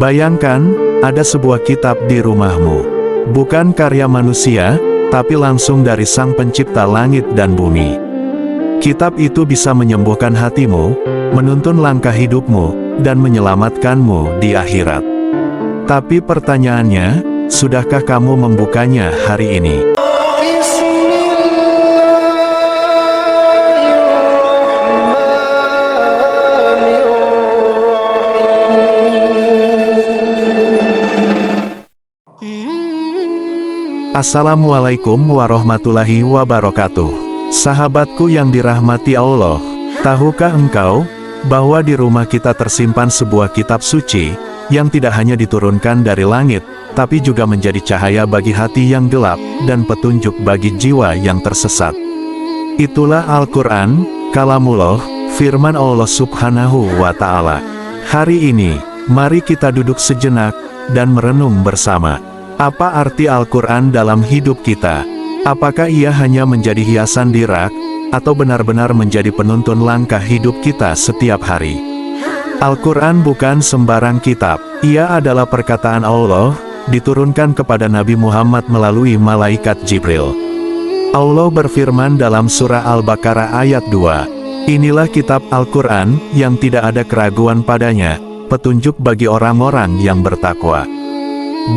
Bayangkan, ada sebuah kitab di rumahmu. Bukan karya manusia, tapi langsung dari Sang Pencipta langit dan bumi. Kitab itu bisa menyembuhkan hatimu, menuntun langkah hidupmu, dan menyelamatkanmu di akhirat. Tapi pertanyaannya, sudahkah kamu membukanya hari ini? Assalamualaikum warahmatullahi wabarakatuh. Sahabatku yang dirahmati Allah, tahukah engkau bahwa di rumah kita tersimpan sebuah kitab suci yang tidak hanya diturunkan dari langit, tapi juga menjadi cahaya bagi hati yang gelap dan petunjuk bagi jiwa yang tersesat. Itulah Al-Quran, Kalamullah, firman Allah Subhanahu wa Ta'ala. Hari ini, mari kita duduk sejenak dan merenung bersama. Apa arti Al-Quran dalam hidup kita? Apakah ia hanya menjadi hiasan di rak, atau benar-benar menjadi penuntun langkah hidup kita setiap hari? Al-Quran bukan sembarang kitab. Ia adalah perkataan Allah, diturunkan kepada Nabi Muhammad melalui malaikat Jibril. Allah berfirman dalam surah Al-Baqarah ayat 2, "Inilah kitab Al-Quran yang tidak ada keraguan padanya, petunjuk bagi orang-orang yang bertakwa."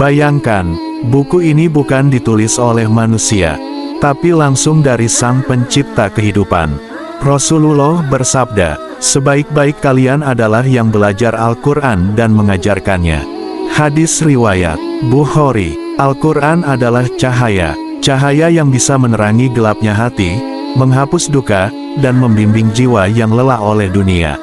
Bayangkan, buku ini bukan ditulis oleh manusia, tapi langsung dari Sang Pencipta kehidupan. Rasulullah bersabda, "Sebaik-baik kalian adalah yang belajar Al-Quran dan mengajarkannya." Hadis riwayat Bukhari. Al-Quran adalah cahaya yang bisa menerangi gelapnya hati, menghapus duka, dan membimbing jiwa yang lelah oleh dunia.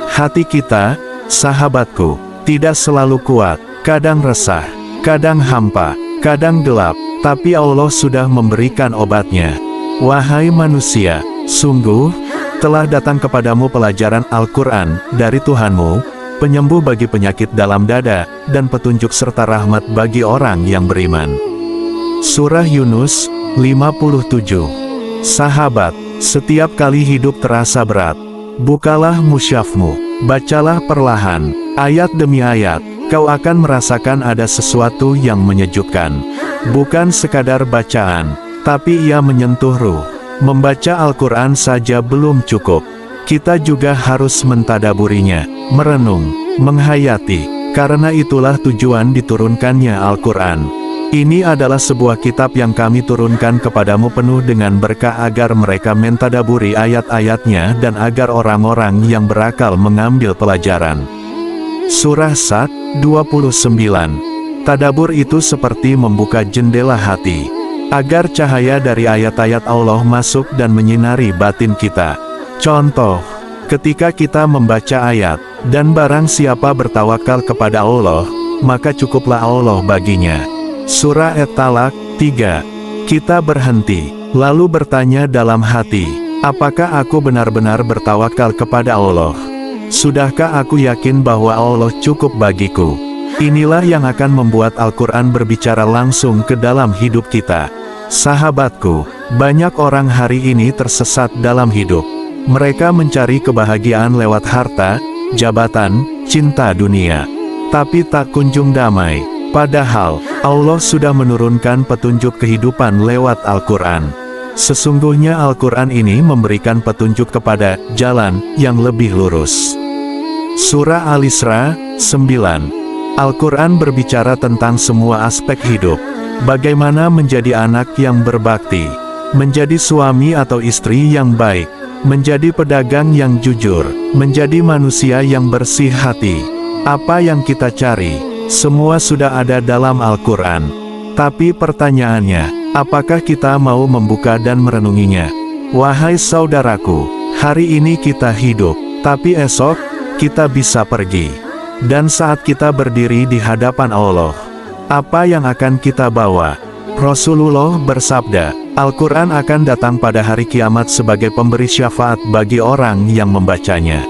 Hati kita, sahabatku, tidak selalu kuat. Kadang resah, kadang hampa, kadang gelap, tapi Allah sudah memberikan obatnya. Wahai manusia, sungguh, telah datang kepadamu pelajaran Al-Quran dari Tuhanmu, penyembuh bagi penyakit dalam dada, dan petunjuk serta rahmat bagi orang yang beriman. Surah Yunus, 57. Sahabat, setiap kali hidup terasa berat, bukalah mushafmu, bacalah perlahan, ayat demi ayat. Kau akan merasakan ada sesuatu yang menyejukkan. Bukan sekadar bacaan, tapi ia menyentuh ruh. Membaca Al-Quran saja belum cukup. Kita juga harus mentadaburinya, merenung, menghayati. Karena itulah tujuan diturunkannya Al-Quran. Ini adalah sebuah kitab yang kami turunkan kepadamu penuh dengan berkah agar mereka mentadaburi ayat-ayatnya dan agar orang-orang yang berakal mengambil pelajaran. Surah Sad, 29. Tadabur itu seperti membuka jendela hati, agar cahaya dari ayat-ayat Allah masuk dan menyinari batin kita. Contoh, ketika kita membaca ayat, dan barang siapa bertawakal kepada Allah, maka cukuplah Allah baginya. Surah At-Talaq, 3. Kita berhenti, lalu bertanya dalam hati, apakah aku benar-benar bertawakal kepada Allah? Sudahkah aku yakin bahwa Allah cukup bagiku? Inilah yang akan membuat Al-Quran berbicara langsung ke dalam hidup kita. Sahabatku, banyak orang hari ini tersesat dalam hidup. Mereka mencari kebahagiaan lewat harta, jabatan, cinta dunia. Tapi tak kunjung damai. Padahal, Allah sudah menurunkan petunjuk kehidupan lewat Al-Quran. Sesungguhnya Al-Quran ini memberikan petunjuk kepada jalan yang lebih lurus. Surah Al-Isra, 9. Al-Quran berbicara tentang semua aspek hidup. Bagaimana menjadi anak yang berbakti, menjadi suami atau istri yang baik, menjadi pedagang yang jujur, menjadi manusia yang bersih hati. Apa yang kita cari, semua sudah ada dalam Al-Quran. Tapi pertanyaannya, apakah kita mau membuka dan merenunginya? Wahai saudaraku, hari ini kita hidup, tapi esok, kita bisa pergi. Dan saat kita berdiri di hadapan Allah, apa yang akan kita bawa? Rasulullah bersabda, Al-Quran akan datang pada hari kiamat sebagai pemberi syafaat bagi orang yang membacanya.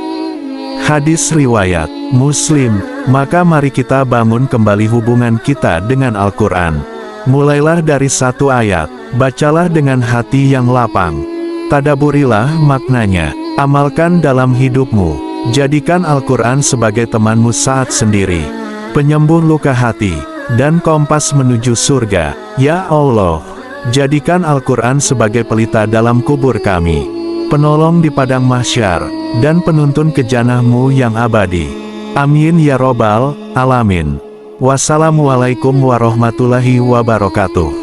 Hadis riwayat Muslim. Maka mari kita bangun kembali hubungan kita dengan Al-Quran. Mulailah dari satu ayat, bacalah dengan hati yang lapang. Tadaburilah maknanya, amalkan dalam hidupmu. Jadikan Al-Quran sebagai temanmu saat sendiri. penyembuh luka hati, dan kompas menuju surga. Ya Allah, jadikan Al-Quran sebagai pelita dalam kubur kami, penolong di padang mahsyar, dan penuntun ke jannah-Mu yang abadi. Amin ya robbal alamin. Wassalamualaikum warahmatullahi wabarakatuh.